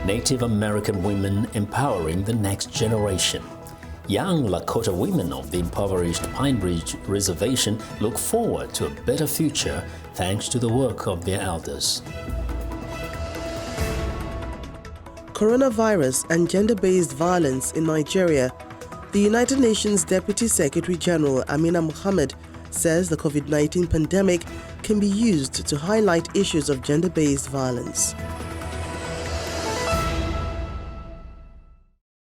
Native American women empowering the next generation. Young Lakota women of the impoverished Pine Ridge Reservation look forward to a better future thanks to the work of their elders. Coronavirus and gender-based violence in Nigeria. The United Nations Deputy Secretary General Amina Mohammed says the COVID-19 pandemic can be used to highlight issues of gender-based violence.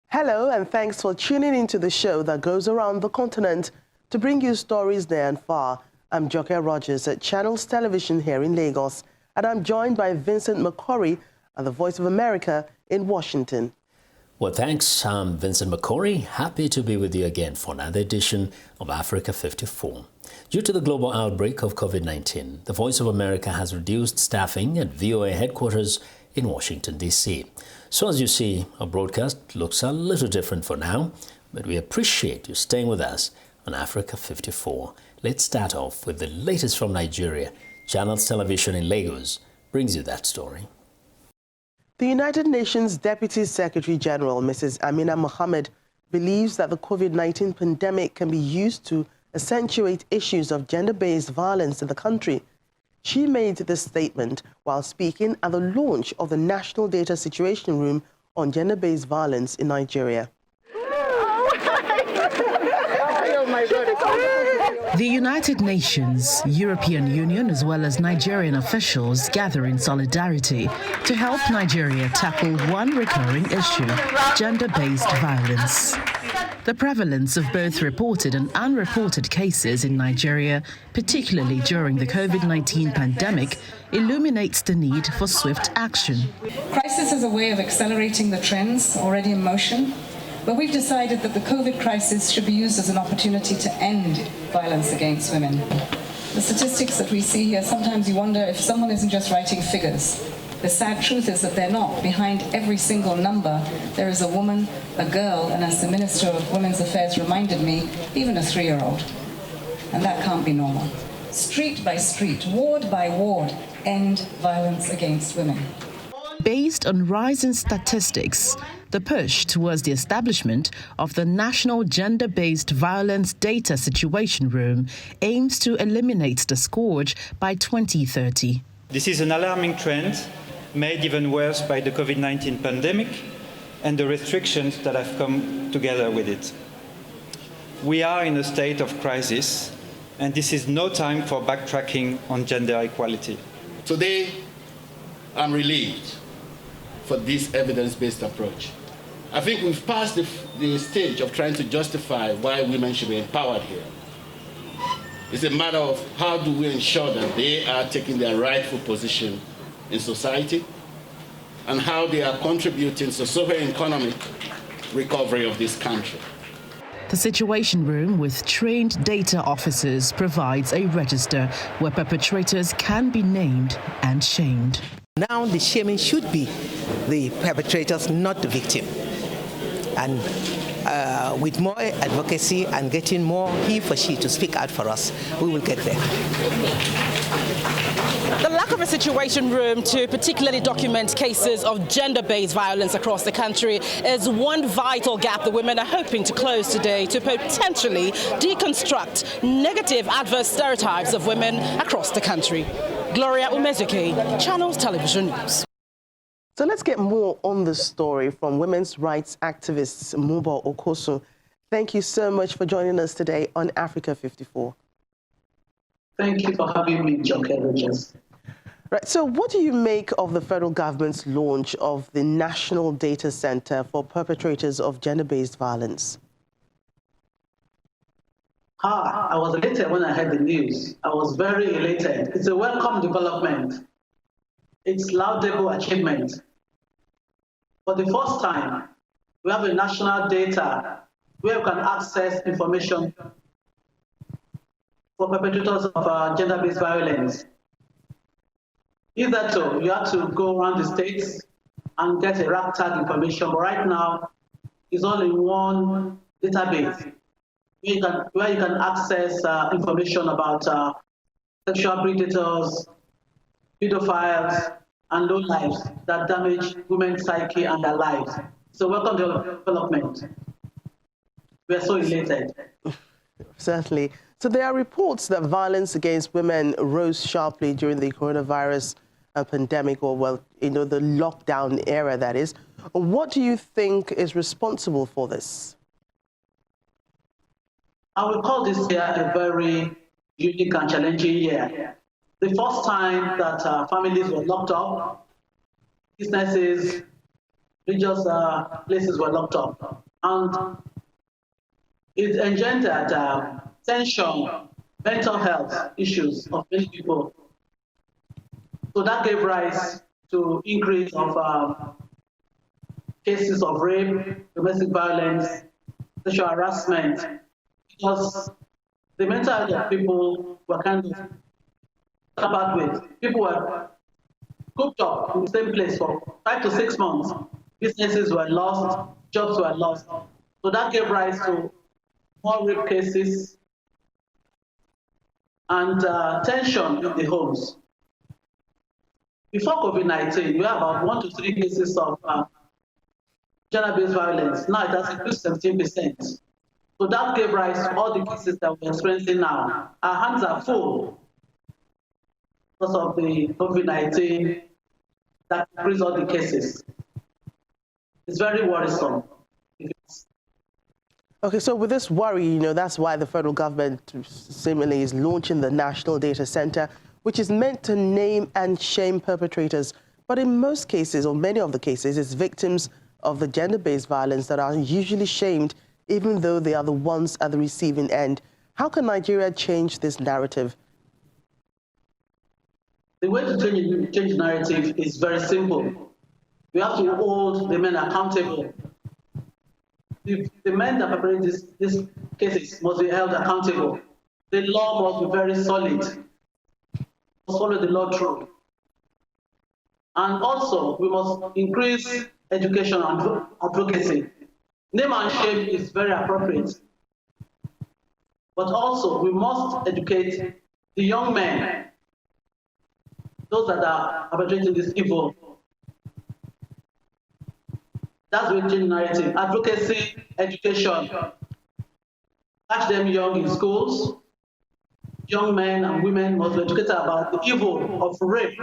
Hello, and thanks for tuning into the show that goes around the continent to bring you stories near and far. I'm Joke Rogers at Channels Television here in Lagos, and I'm joined by Vincent McCory at the Voice of America in Washington. Well, thanks. I'm Vincent McCory. Happy to be with you again for another edition of Africa 54. Due to the global outbreak of COVID-19, the Voice of America has reduced staffing at VOA headquarters in Washington, D.C. So as you see, our broadcast looks a little different for now, but we appreciate you staying with us on Africa 54. Let's start off with the latest from Nigeria. Channels Television in Lagos brings you that story. The United Nations Deputy Secretary General, Mrs. Amina Mohammed, believes that the COVID-19 pandemic can be used to accentuate issues of gender-based violence in the country. She made this statement while speaking at the launch of the National Data Situation Room on gender-based violence in Nigeria. The United Nations, European Union, as well as Nigerian officials gather in solidarity to help Nigeria tackle one recurring issue, gender-based violence. The prevalence of both reported and unreported cases in Nigeria, particularly during the COVID-19 pandemic, illuminates the need for swift action. Crisis is a way of accelerating the trends already in motion. But we've decided that the COVID crisis should be used as an opportunity to end violence against women. The statistics that we see here, sometimes you wonder if someone isn't just writing figures. The sad truth is that they're not. Behind every single number, there is a woman, a girl, and as the Minister of Women's Affairs reminded me, even a 3-year-old. And that can't be normal. Street by street, ward by ward, end violence against women. Based on rising statistics, the push towards the establishment of the National Gender-Based Violence Data Situation Room aims to eliminate the scourge by 2030. This is an alarming trend made even worse by the COVID-19 pandemic and the restrictions that have come together with it. We are in a state of crisis, and this is no time for backtracking on gender equality. Today, I'm relieved for this evidence-based approach. I think we've passed the stage of trying to justify why women should be empowered here. It's a matter of how do we ensure that they are taking their rightful position in society and how they are contributing to socio-economic recovery of this country. The Situation Room with trained data officers provides a register where perpetrators can be named and shamed. Now the shaming should be the perpetrators, not the victim. And with more advocacy and getting more he for she to speak out for us, we will get there. The lack of a situation room to particularly document cases of gender-based violence across the country is one vital gap the women are hoping to close today to potentially deconstruct negative adverse stereotypes of women across the country. Gloria Umezuke, Channels Television News. So let's get more on this story from women's rights activist Mubo Okosu. Thank you so much for joining us today on Africa 54. Thank you for having me, Joke Rogers. Right, so what do you make of the federal government's launch of the National Data Center for Perpetrators of Gender-Based Violence? I was elated when I heard the news. I was very elated. It's a welcome development. It's laudable achievement. For the first time, we have a national data where we can access information for perpetrators of gender-based violence. Hitherto, you have to go around the states and get a ragtag information, but right now, it's all in one database where you can access information about sexual predators, pedophiles, and low lives that damage women's psyche and their lives. So welcome to development. We are so elated. Certainly. So there are reports that violence against women rose sharply during the coronavirus pandemic, or, well, the lockdown era, that is. What do you think is responsible for this? I will call this year a very unique and challenging year. The first time that families were locked up, businesses, religious places were locked up. And it engendered tension, mental health issues of many people. So that gave rise to increase of cases of rape, domestic violence, sexual harassment, because the mental health of people were kind of tampered with. People were cooped up in the same place for 5 to 6 months. Businesses were lost, jobs were lost. So that gave rise to more rape cases and tension in the homes. Before COVID-19, we had about 1 to 3 cases of gender-based violence. Now it has increased 17%. So that gave rise to all the cases that we're experiencing now. Our hands are full because of the COVID-19 that increased all the cases. It's very worrisome. Okay, so with this worry, that's why the federal government seemingly is launching the National Data Center, which is meant to name and shame perpetrators. But in most cases, or many of the cases, it's victims of the gender-based violence that are usually shamed, even though they are the ones at the receiving end. How can Nigeria change this narrative? The way to change the narrative is very simple. We have to hold the men accountable. The men that perpetrate these cases must be held accountable. The law must be very solid. Must follow the law through. And also, we must increase education and advocacy. Name and shame is very appropriate. But also, we must educate the young men, those that are perpetrating this evil. That's the changing narrative. Advocacy, education. Catch them young in schools. Young men and women must be educated about the evil of rape,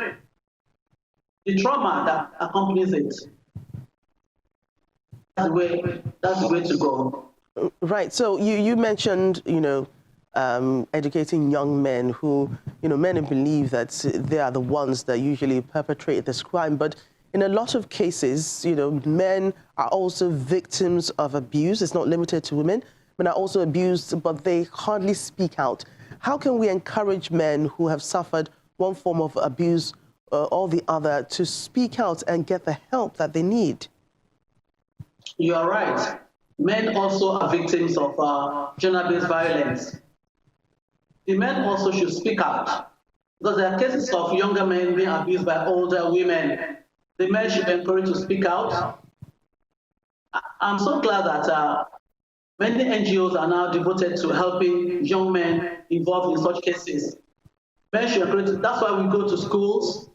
the trauma that accompanies it. That's the way to go. Right. So you mentioned, educating young men who, men believe that they are the ones that usually perpetrate this crime. But in a lot of cases, men are also victims of abuse. It's not limited to women. Men are also abused, but they hardly speak out. How can we encourage men who have suffered one form of abuse or the other to speak out and get the help that they need? You are right. Men also are victims of gender-based violence. The men also should speak out, because there are cases of younger men being abused by older women. The men should be encouraged to speak out. I'm so glad that many NGOs are now devoted to helping young men involved in such cases. Men should encourage. That's why we go to schools,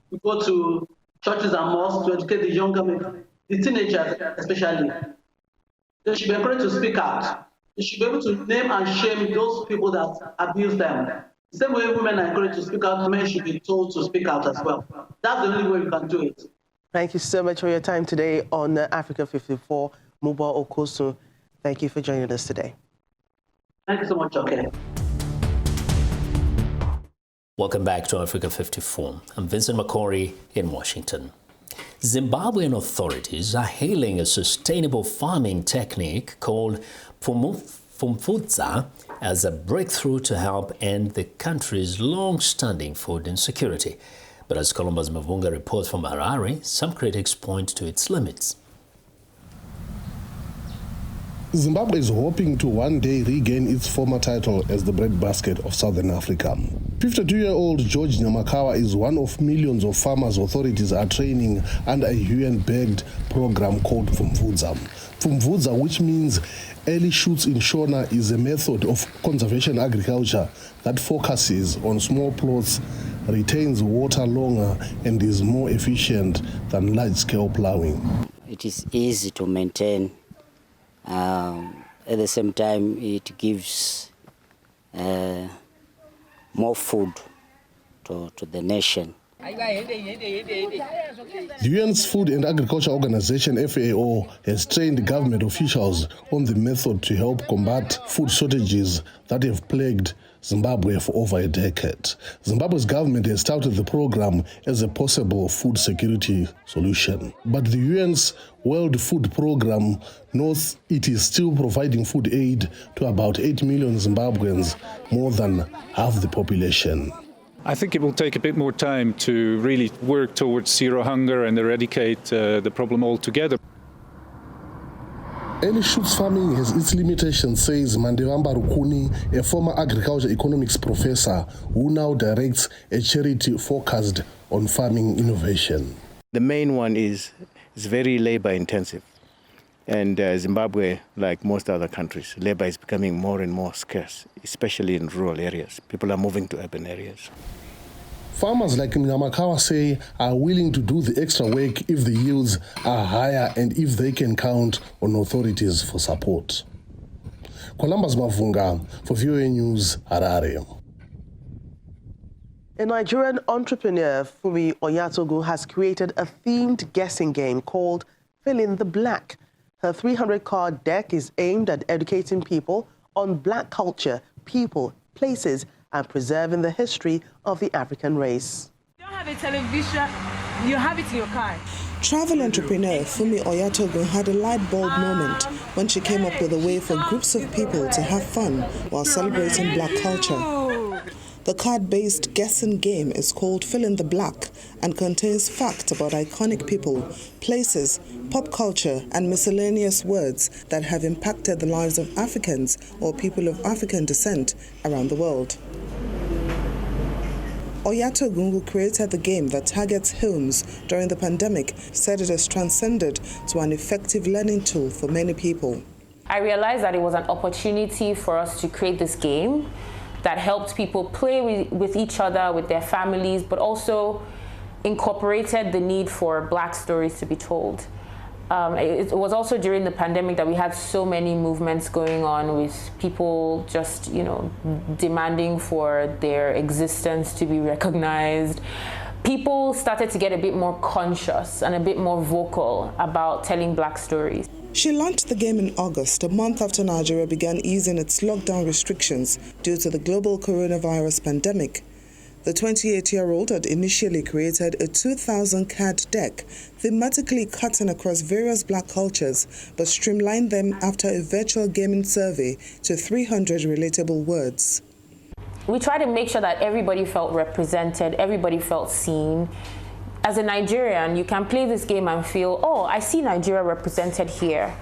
we go to churches and mosques to educate the younger men, the teenagers especially. They should be encouraged to speak out. They should be able to name and shame those people that abuse them. The same way women are encouraged to speak out, men should be told to speak out as well. That's the only way we can do it. Thank you so much for your time today on Africa 54. Muba Okosu, thank you for joining us today. Thank you so much, okay. Welcome back to Africa 54. I'm Vincent McCory in Washington. Zimbabwean authorities are hailing a sustainable farming technique called Fumfudza as a breakthrough to help end the country's long-standing food insecurity. But as Columbus Mavunga reports from Harare, some critics point to its limits. Zimbabwe is hoping to one day regain its former title as the breadbasket of Southern Africa. 52-year-old George Nyamakawa is one of millions of farmers authorities are training under a UN-backed program called Fumfudza. Fumfudza, which means early shoots in Shona, is a method of conservation agriculture that focuses on small plots retains water longer and is more efficient than large-scale plowing. It is easy to maintain. At the same time, it gives more food to the nation. The UN's Food and Agriculture Organization, FAO, has trained government officials on the method to help combat food shortages that have plagued Zimbabwe for over a decade. Zimbabwe's government has touted the program as a possible food security solution. But the UN's World Food Program knows it is still providing food aid to about 8 million Zimbabweans, more than half the population. I think it will take a bit more time to really work towards zero hunger and eradicate the problem altogether. Early shoots farming has its limitations, says Mandevamba Rukuni, a former agriculture economics professor who now directs a charity focused on farming innovation. The main one is very labor intensive. And Zimbabwe, like most other countries, labor is becoming more and more scarce, especially in rural areas. People are moving to urban areas. Farmers like Nyamakawa say are willing to do the extra work if the yields are higher and if they can count on authorities for support. Columbus Mavunga for VOA News, Harare. A Nigerian entrepreneur, Fumi Oyatogo, has created a themed guessing game called Fill in the Black. Her 300-card deck is aimed at educating people on Black culture, people, places, and preserving the history of the African race. You don't have a television, you have it in your car. Travel entrepreneur Fumi Oyatogo had a light bulb moment when she came up with a way for groups of people to have fun while celebrating Black culture. The card-based guessing game is called Fill in the Black and contains facts about iconic people, places, pop culture, and miscellaneous words that have impacted the lives of Africans or people of African descent around the world. Oyatogo, who created the game that targets homes during the pandemic, said it has transcended to an effective learning tool for many people. I realized that it was an opportunity for us to create this game that helped people play with each other, with their families, but also incorporated the need for Black stories to be told. It was also during the pandemic that we had so many movements going on with people just, demanding for their existence to be recognized. People started to get a bit more conscious and a bit more vocal about telling Black stories. She launched the game in August, a month after Nigeria began easing its lockdown restrictions due to the global coronavirus pandemic. The 28-year-old had initially created a 2,000-card deck, thematically cutting across various Black cultures, but streamlined them after a virtual gaming survey to 300 relatable words. We try to make sure that everybody felt represented, everybody felt seen. As a Nigerian, you can play this game and feel, oh, I see Nigeria represented here.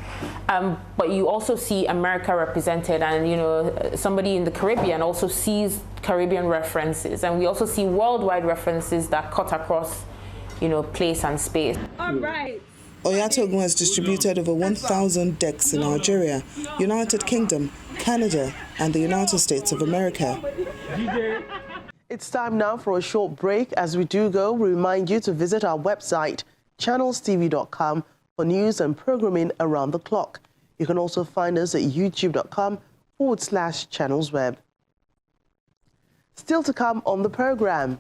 But you also see America represented, and somebody in the Caribbean also sees Caribbean references. And we also see worldwide references that cut across, place and space. All right. Oyatogo has distributed over 1,000 decks in Nigeria, United Kingdom, Canada, and the United States of America. It's time now for a short break. As we do go, we remind you to visit our website, channelstv.com, for news and programming around the clock. You can also find us at youtube.com/channelsweb. Still to come on the program,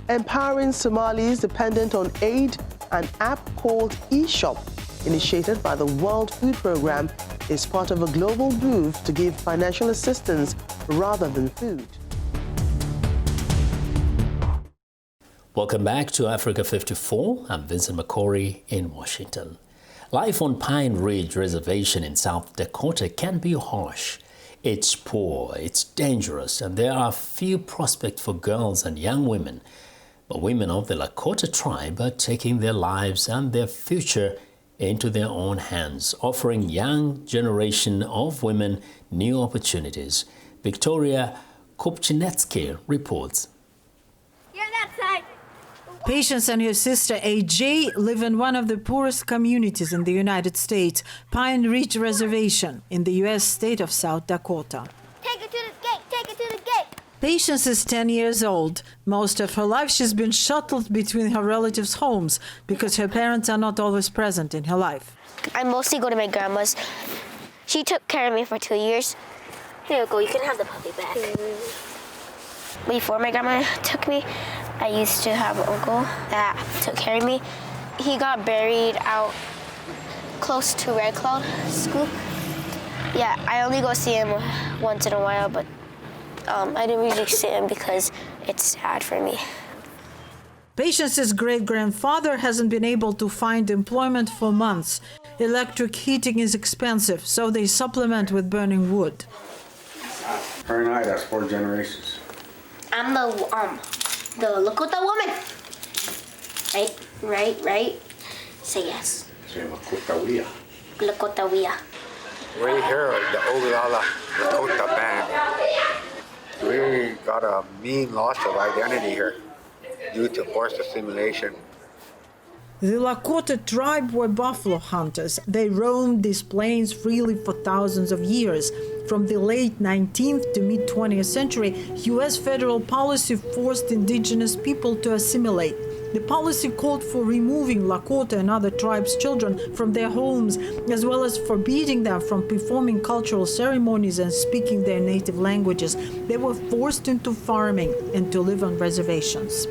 empowering Somalis dependent on aid, an app called eShop, initiated by the World Food Program, is part of a global move to give financial assistance rather than food. Welcome back to Africa 54. I'm Vincent McCory in Washington. Life on Pine Ridge Reservation in South Dakota can be harsh. It's poor, it's dangerous, and there are few prospects for girls and young women. But women of the Lakota tribe are taking their lives and their future into their own hands, offering young generation of women new opportunities. Victoria Kopchinetsky reports. Patience and her sister AJ live in one of the poorest communities in the United States, Pine Ridge Reservation in the U.S. state of South Dakota. Take it to the gate, take it to the gate. Patience is 10 years old. Most of her life she's been shuttled between her relatives' homes because her parents are not always present in her life. I mostly go to my grandma's. She took care of me for 2 years. Here you go, you can have the puppy back. Before my grandma took me, I used to have an uncle that took care of me. He got buried out close to Red Cloud School. Yeah, I only go see him once in a while, but I didn't really see him because it's sad for me. Patience's great-grandfather hasn't been able to find employment for months. Electric heating is expensive, so they supplement with burning wood. Her and I, that's 4 generations. I'm the Lakota woman. Right? Say yes. Say Lakota. Lakota. We're here at the Oglala Lakota band. We got a mean loss of identity here due to forced assimilation. The Lakota tribe were buffalo hunters. They roamed these plains freely for thousands of years. From the late 19th to mid-20th century, U.S. federal policy forced indigenous people to assimilate. The policy called for removing Lakota and other tribes' children from their homes, as well as forbidding them from performing cultural ceremonies and speaking their native languages. They were forced into farming and to live on reservations.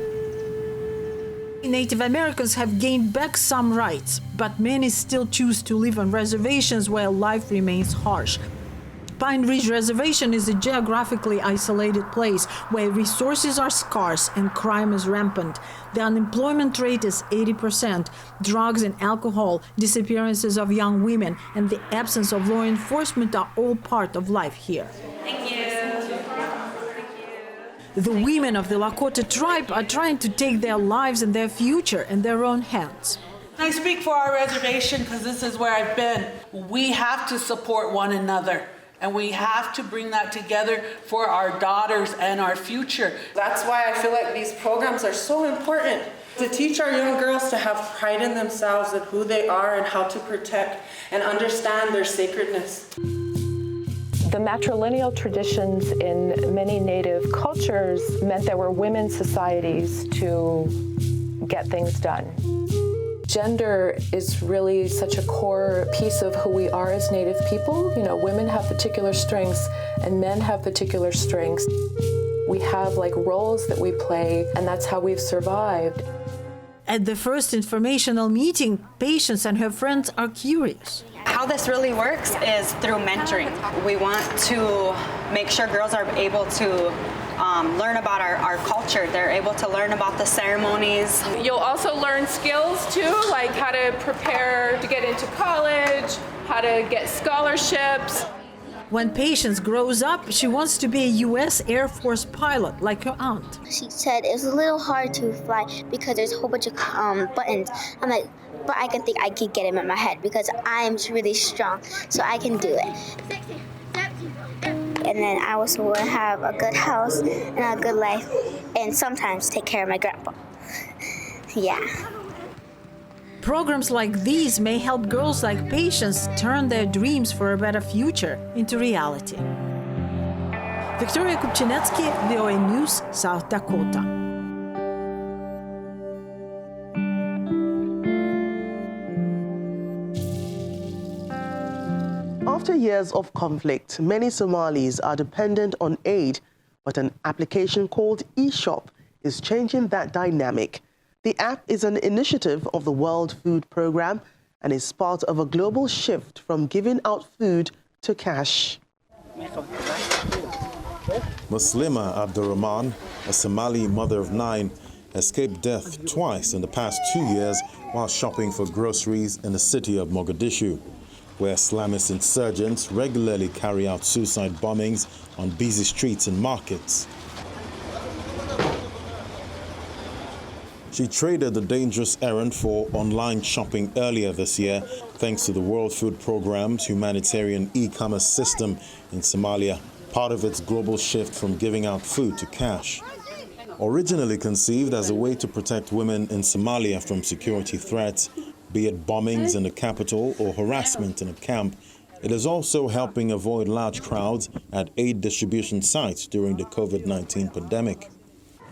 Native Americans have gained back some rights, but many still choose to live on reservations where life remains harsh. Pine Ridge Reservation is a geographically isolated place where resources are scarce and crime is rampant. The unemployment rate is 80%. Drugs and alcohol, disappearances of young women, and the absence of law enforcement are all part of life here. Thank you. The women of the Lakota tribe are trying to take their lives and their future in their own hands. I speak for our reservation because this is where I've been. We have to support one another. And we have to bring that together for our daughters and our future. That's why I feel like these programs are so important, to teach our young girls to have pride in themselves and who they are and how to protect and understand their sacredness. The matrilineal traditions in many Native cultures meant there were women's societies to get things done. Gender is really such a core piece of who we are as Native people. You know, women have particular strengths and men have particular strengths. We have like roles that we play, and that's how we've survived. At the first informational meeting, Patience and her friends are curious. How this really works is through mentoring. We want to make sure girls are able to learn about our culture. They're able to learn about the ceremonies. You'll also learn skills too, like how to prepare to get into college, how to get scholarships. When Patience grows up, she wants to be a U.S. Air Force pilot like her aunt. She said it was a little hard to fly because there's a whole bunch of buttons. I'm like, but I can think I can get them in my head because I am really strong, so I can do it. And then I also want to have a good house and a good life and sometimes take care of my grandpa. Yeah. Programs like these may help girls like Patience turn their dreams for a better future into reality. Victoria Kupchinetsky, VOA News, South Dakota. After years of conflict, many Somalis are dependent on aid, but an application called eShop is changing that dynamic. The app is an initiative of the World Food Programme and is part of a global shift from giving out food to cash. Muslima Abdurrahman, a Somali mother of 9, escaped death twice in the past 2 years while shopping for groceries in the city of Mogadishu, where Islamist insurgents regularly carry out suicide bombings on busy streets and markets. She traded the dangerous errand for online shopping earlier this year, thanks to the World Food Programme's humanitarian e-commerce system in Somalia, part of its global shift from giving out food to cash. Originally conceived as a way to protect women in Somalia from security threats, be it bombings in the capital or harassment in a camp, It is also helping avoid large crowds at aid distribution sites during the COVID-19 pandemic.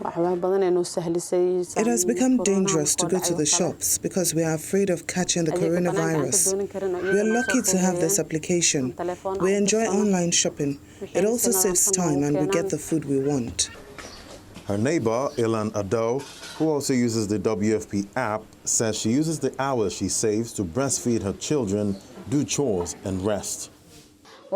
It has become dangerous to go to the shops because we are afraid of catching the coronavirus. We are lucky to have this application. We enjoy online shopping. It also saves time and we get the food we want. Her neighbor, Ilan Ado, who also uses the WFP app, says she uses the hours she saves to breastfeed her children, do chores and rest. I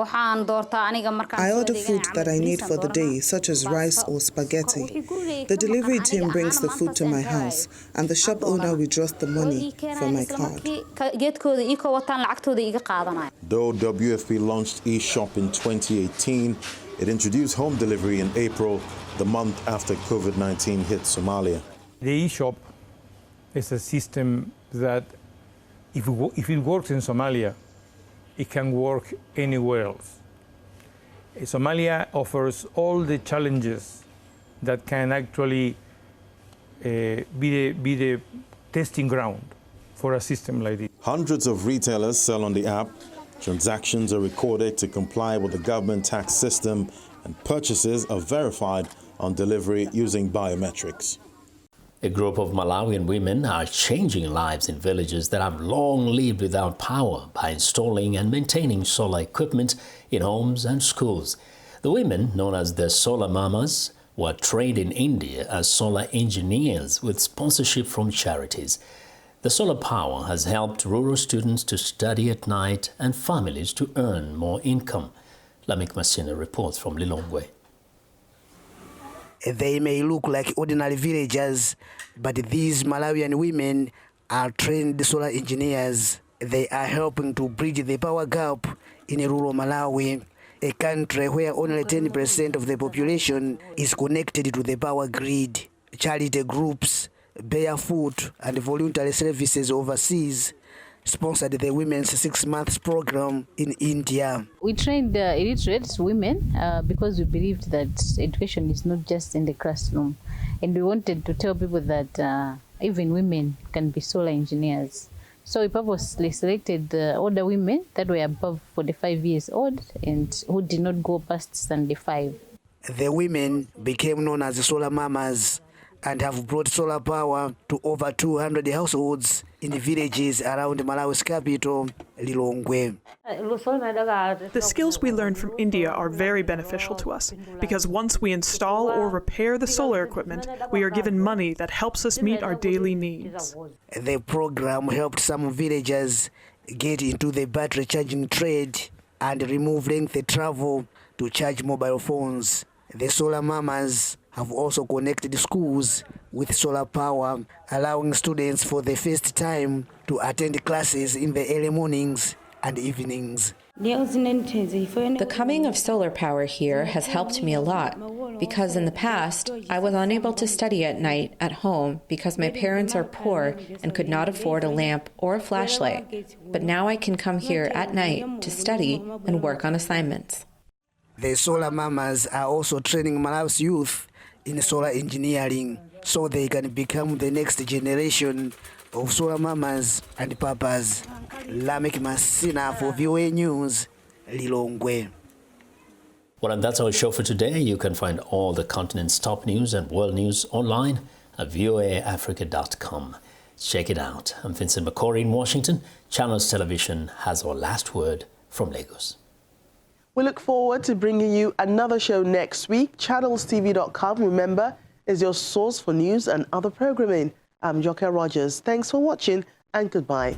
order food that I need for the day, such as rice or spaghetti. The delivery team brings the food to my house, and the shop owner withdraws the money from my card. Though WFP launched eShop in 2018, it introduced home delivery in April, the month after COVID-19 hit Somalia. The eShop is a system that, if it works in Somalia, it can work anywhere else. Somalia offers all the challenges that can actually be the testing ground for a system like this. Hundreds of retailers sell on the app. Transactions are recorded to comply with the government tax system, and purchases are verified on delivery using biometrics. A group of Malawian women are changing lives in villages that have long lived without power by installing and maintaining solar equipment in homes and schools. The women, known as the Solar Mamas, were trained in India as solar engineers with sponsorship from charities. The solar power has helped rural students to study at night and families to earn more income. Lamik Masina reports from Lilongwe. They may look like ordinary villagers, but these Malawian women are trained solar engineers. They are helping to bridge the power gap in rural Malawi, a country where only 10% of the population is connected to the power grid. Charity groups, barefoot and voluntary services overseas sponsored the women's 6-month program in India. We trained illiterate women because we believed that education is not just in the classroom. And we wanted to tell people that even women can be solar engineers. So we purposely selected older women that were above 45 years old and who did not go past 75. The women became known as the Solar Mamas and have brought solar power to over 200 households in the villages around Malawi's capital, Lilongwe. The skills we learned from India are very beneficial to us because once we install or repair the solar equipment, we are given money that helps us meet our daily needs. The program helped some villagers get into the battery charging trade and remove lengthy travel to charge mobile phones. The Solar Mamas have also connected schools with solar power, allowing students for the first time to attend classes in the early mornings and evenings. The coming of solar power here has helped me a lot because in the past I was unable to study at night at home because my parents are poor and could not afford a lamp or a flashlight. But now I can come here at night to study and work on assignments. The Solar Mamas are also training Malawi's youth in solar engineering so they can become the next generation of Solar Mamas and Papas. Lamek Masina for VOA News, Lilongwe. Well, and that's our show for today. You can find all the continent's top news and world news online at voaafrica.com. Check it out. I'm Vincent McCory in Washington. Channels Television has our last word from Lagos. We look forward to bringing you another show next week. ChannelsTV.com, remember, is your source for news and other programming. I'm Joker Rogers. Thanks for watching and goodbye.